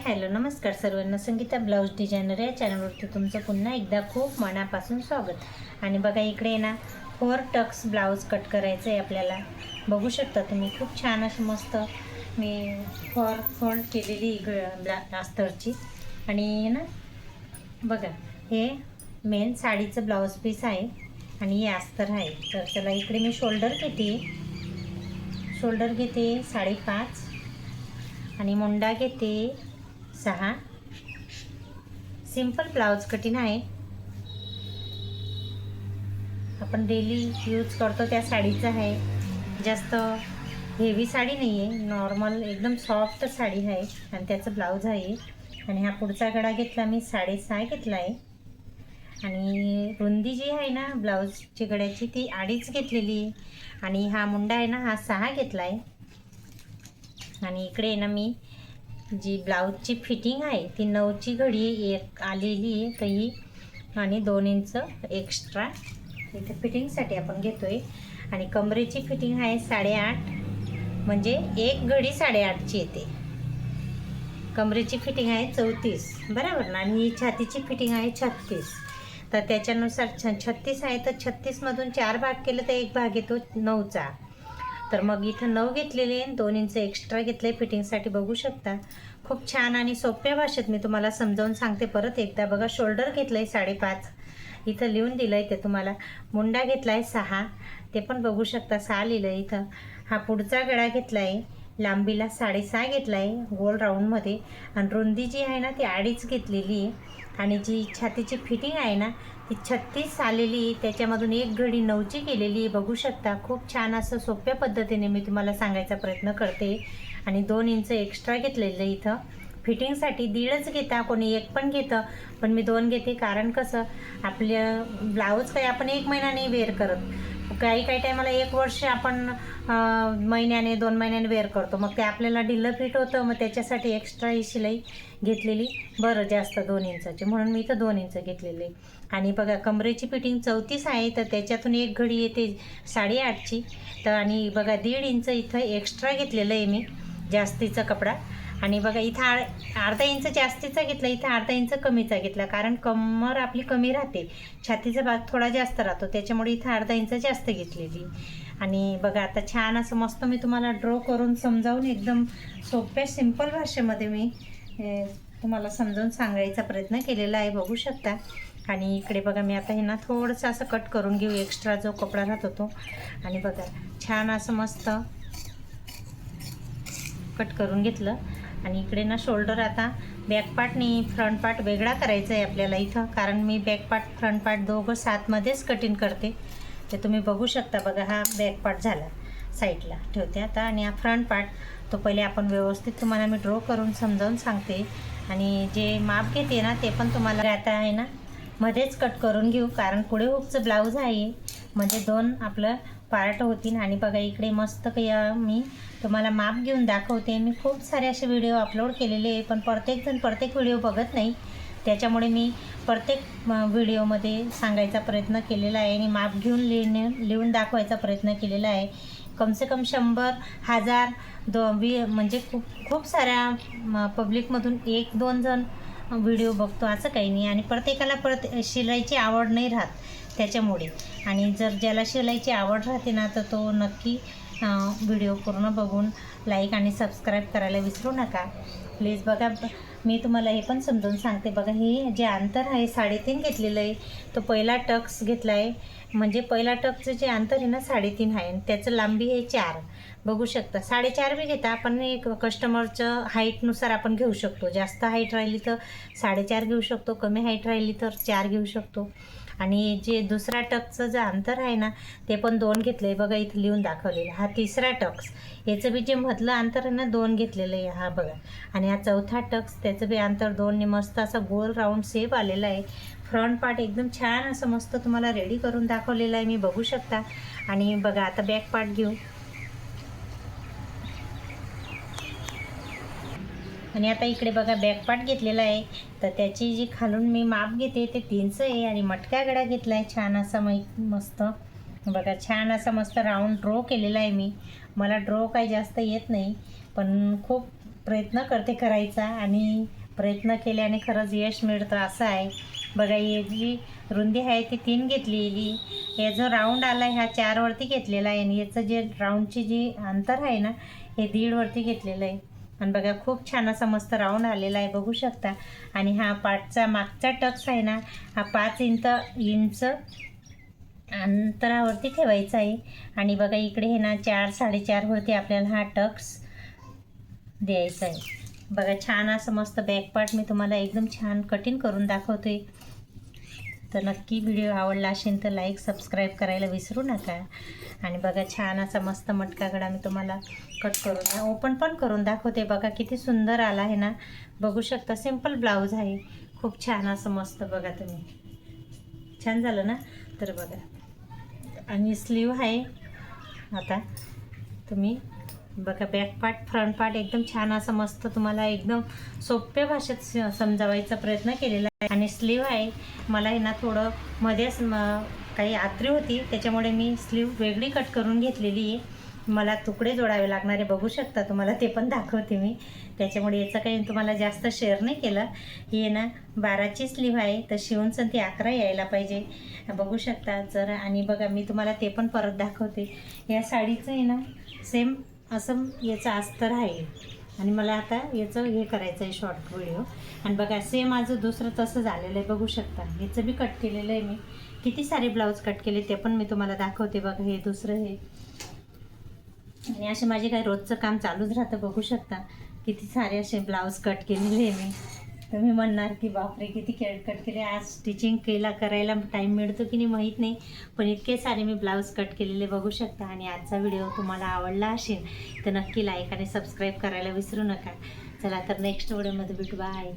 Hello नमस्कार सर्वांना, Sangeeta blouse designer या चॅनलवरती तुमचं पुन्हा एकदा खूप मनापासून स्वागत। आणि बघा इकडे ना 4 टक्स ब्लाऊज कट करायचं आहे आपल्याला। बघू शकता तुम्ही, खूप छान अशी मस्त मी फोल्ड केलेली अस्तरची। आणि ना बघा हे मेन साडीचं ब्लाऊज पीस आहे आणि हे अस्तर आहे। तर चला इकडे मी शोल्डर घेते 5.5 आणि मुंडा घेते 6। सिंपल ब्लाउज कटिंग आहे, आपण डेली यूज करतो त्या साडीचं आहे। जास्त हेवी साडी नाही आहे, नॉर्मल एकदम सॉफ्ट साडी आहे आणि त्याचं ब्लाऊज आहे। आणि हा पुढचा गळा घेतला मी 6.5 घेतला आहे आणि रुंदी जी आहे ना ब्लाऊजची गळ्याची ती 2.5 घेतलेली आहे। आणि हा मुंडा आहे ना हा 6 घेतला आहे। आणि इकडे ना मी जी ब्लाऊजची फिटिंग आहे ती 9ची घडी एक आलेली आहे तर ही आणि 2 इंच एक्स्ट्रा इथे फिटिंगसाठी आपण घेतोय। आणि कमरेची फिटिंग आहे 8.5, म्हणजे एक घडी 8.5ची येते। कमरेची फिटिंग आहे 34 बरोबर ना, आणि छातीची फिटिंग आहे 36। तर त्याच्यानुसार 36 आहे तर 36मधून 4 भाग केलं तर एक भाग येतो 9चा। तर मग इथं 9 घेतलेले 2 इंच एक्स्ट्रा घेतले फिटिंगसाठी। बघू शकता खूप छान आणि सोप्या भाषेत मी तुम्हाला समजावून सांगते परत एकदा। बघा शोल्डर घेतलं आहे 5.5, इथं लिहून दिलं आहे ते तुम्हाला। मुंडा घेतला आहे 6, ते पण बघू शकता 6 लिहिलं आहे इथं। हा पुढचा गळा घेतला आहे लांबीला 6.5 घेतला आहे गोल राऊंडमध्ये। आणि रुंदी जी आहे ना ती 2.5 घेतलेली आहे। आणि जी छातीची फिटिंग आहे ना ती 36 आलेली, त्याच्यामधून एक घडी 9ची केलेली। बघू शकता खूप छान असं सोप्या पद्धतीने मी तुम्हाला सांगायचा प्रयत्न करते। आणि 2 इंच एक्स्ट्रा घेतलेलं इथं फिटिंगसाठी। 1.5 घेता कोणी 1 पण घेतं, पण मी 2 घेते कारण कसं आपल्या ब्लाऊज काही आपण 1 महिना नाही वेअर करत, काही टायमाला 1 वर्ष आपण महिन्याने 2 महिन्याने वेअर करतो, मग ते आपल्याला ढिल्लं फिट होतं। मग त्याच्यासाठी एक्स्ट्रा ही शिलाई घेतलेली बरं जास्त 2 इंचाची, म्हणून मी इथं 2 इंच घेतलेले। आणि बघा कमरेची फिटिंग 34 आहे तर त्याच्यातून एक घडी येते 8.5ची। तर आणि बघा 1.5 इंच इथं एक्स्ट्रा घेतलेलं आहे मी जास्तीचा कपडा। आणि बघा इथं अर्धा इंच जास्तीचा घेतला, इथं अर्धा इंच कमीचा घेतला, कारण कमर आपली कमी राहते, छातीचा भाग थोडा जास्त राहतो, त्याच्यामुळे इथं अर्धा इंच जास्त घेतलेली। आणि बघा आता छान असं मस्त मी तुम्हाला ड्रॉ करून समजावून एकदम सोप्या सिंपल भाषेमध्ये मी तुम्हाला समजावून सांगायचा प्रयत्न केलेला आहे। बघू शकता। आणि इकडे बघा मी आता हे ना थोडंसं असं कट करून घेऊ एक्स्ट्रा जो कपडा राहतो तो। आणि बघा छान असं मस्त कट करून घेतलं। आणि इकडे ना शोल्डर आता बॅक पार्ट आणि फ्रंट पार्ट वेगळा करायचा आहे आपल्याला इथं, कारण मी बॅक पार्ट फ्रंट पार्ट दोघं 7मध्येच कटिंग करते। ते तुम्ही बघू शकता। बघा हा बॅक पार्ट झाला, साईडला ठेवते आता। आणि हा फ्रंट पार्ट तो पहिले आपण व्यवस्थित तुम्हाला मी ड्रॉ करून समजावून सांगते। आणि जे माप घेते ना ते पण तुम्हाला आता आहे ना मध्येच कट करून घेऊ, कारण पुढे हुकचं ब्लाऊज आहे, म्हणजे 2 आपलं पार्ट होतील। आणि बघा इकडे मस्त काही मी तुम्हाला माप घेऊन दाखवते। मी खूप सारे असे व्हिडिओ अपलोड केलेले आहे, पण प्रत्येकजण प्रत्येक व्हिडिओ बघत नाही, त्याच्यामुळे मी प्रत्येक व्हिडिओमध्ये सांगायचा प्रयत्न केलेला आहे आणि माप घेऊन लिहून दाखवायचा प्रयत्न केलेला आहे। कमसे कम 100, 1000, 20 म्हणजे खूप साऱ्या पब्लिकमधून 1-2 जण व्हिडिओ बघतो असं काही नाही। आणि प्रत्येकाला शिलाईची आवड नाही राहत त्याच्यामुळे। आणि जर ज्याला शिलाईची आवड राहते ना तर तो नक्की व्हिडिओ पूर्ण बघून लाईक आणि सबस्क्राईब करायला विसरू नका प्लीज। बघा मी तुम्हाला हे पण समजून सांगते। बघा हे जे अंतर आहे 3.5 घेतलेलं आहे, तो पहिला टक्स घेतला आहे, म्हणजे पहिला टक्सचं जे अंतर आहे ना 3.5 आहे आणि त्याचं लांबी आहे 4। बघू शकता 4.5 बी घेता आपण, एक कस्टमरचं हाईटनुसार आपण घेऊ शकतो। जास्त हाईट राहिली तर 4.5 घेऊ शकतो, कमी हाईट राहिली तर 4 घेऊ शकतो। आणि जे दुसरा टक्सचं जे अंतर आहे ना ते पण 2 घेतलं आहे, बघा इथं लिहून दाखवलेलं। हा तिसरा टक्स, याचं बी जे मधलं अंतर आहे ना 2 घेतलेलं आहे, हा बघा। आणि हा चौथा टक्स, त्याचं बी अंतर 2ने मस्त असा गोल राऊंड शेप आलेला आहे। फ्रंट पार्ट एकदम छान असं मस्त तुम्हाला रेडी करून दाखवलेलं आहे मी, बघू शकता। आणि बघा आता बॅक पार्ट घेऊ। आणि आता इकडे बघा बॅक पार्ट घेतलेला आहे, तर त्याची जी खालून मी माप घेते ते 3 आहे। आणि मटका गळा घेतला आहे छान असा मस्त, बघा छान असा मस्त राऊंड ड्रॉ केलेला आहे मी। मला ड्रॉ काही जास्त येत नाही, पण खूप प्रयत्न करते करायचा आणि प्रयत्न केल्याने खरंच यश मिळतं असं आहे. बघा ही जी रुंदी आहे ती 3 घेतलेली, हे जो राऊंड आला आहे हा 4 वरती घेतलेला आहे आणि याचं जे राऊंडची जी अंतर आहे ना हे 1.5 वरती घेतलेलं आहे. आणि बघा खूप छान असा मस्त राऊंड आलेला आहे बघू शकता. आणि हा पाठचा मागचा टक्स आहे ना हा 5 इंच अंतरावरती ठेवायचा आहे. आणि बघा इकडे हे ना 4-4.5 वरती आपल्याला हा टक्स द्यायचा आहे. बघा छान असं मस्त बॅक पार्ट मी तुम्हाला एकदम छान कटिंग करून दाखवते. तर नक्की व्हिडिओ आवडला असेल तर लाईक सबस्क्राईब करायला विसरू नका. आणि बघा छान असा मस्त मटका गळा मी तुम्हाला कट करून ओपन पण करून दाखवते. बघा किती सुंदर आला आहे ना बघू शकता. सिंपल ब्लाऊज आहे खूप छान असं मस्त. बघा तुम्ही छान झालं ना. तर बघा आणि स्लीव आहे. आता तुम्ही बघा बॅक पार्ट फ्रंट पार्ट एकदम छान असं मस्त तुम्हाला एकदम सोप्या भाषेत समजावायचा प्रयत्न केलेला आहे. आणि स्लीव आहे मला हे ना थोडं मध्येच काही आत्री होती त्याच्यामुळे मी स्लीव वेगळी कट करून घेतलेली आहे. मला तुकडे जोडावे लागणारे बघू शकता तुम्हाला ते पण दाखवते मी. त्याच्यामुळे याचं काही तुम्हाला जास्त शेअर नाही केलं. ही ना 12ची स्लीव आहे तर शिवून ती 11 यायला पाहिजे बघू शकता जर. आणि बघा मी तुम्हाला ते पण परत दाखवते. या साडीचं आहे ना सेम असं याचं अस्तर आहे आणि मला आता याचं हे करायचं आहे शॉर्ट व्हिडिओ. आणि बघा सेम माझं दुसरं तसं झालेलं आहे बघू शकता. याचं बी कट केलेलं आहे मी. किती सारे ब्लाऊज कट केले ते पण मी तुम्हाला दाखवते. बघा हे दुसरं हे. आणि असे माझे काही रोजचं काम चालूच राहतं बघू शकता. किती सारे असे ब्लाऊज कट केलेले आहे मी. तुम्ही म्हणणार की बापरे किती कट केले. आज स्टिचिंग करायला टाईम मिळतो की नाही माहीत नाही पण इतके सारे मी ब्लाऊज कट केलेले बघू शकता. आणि आजचा व्हिडिओ तुम्हाला आवडला असेल तर नक्की लाईक आणि सबस्क्राईब करायला विसरू नका. चला तर नेक्स्ट व्हिडिओमध्ये भेटू. बाय.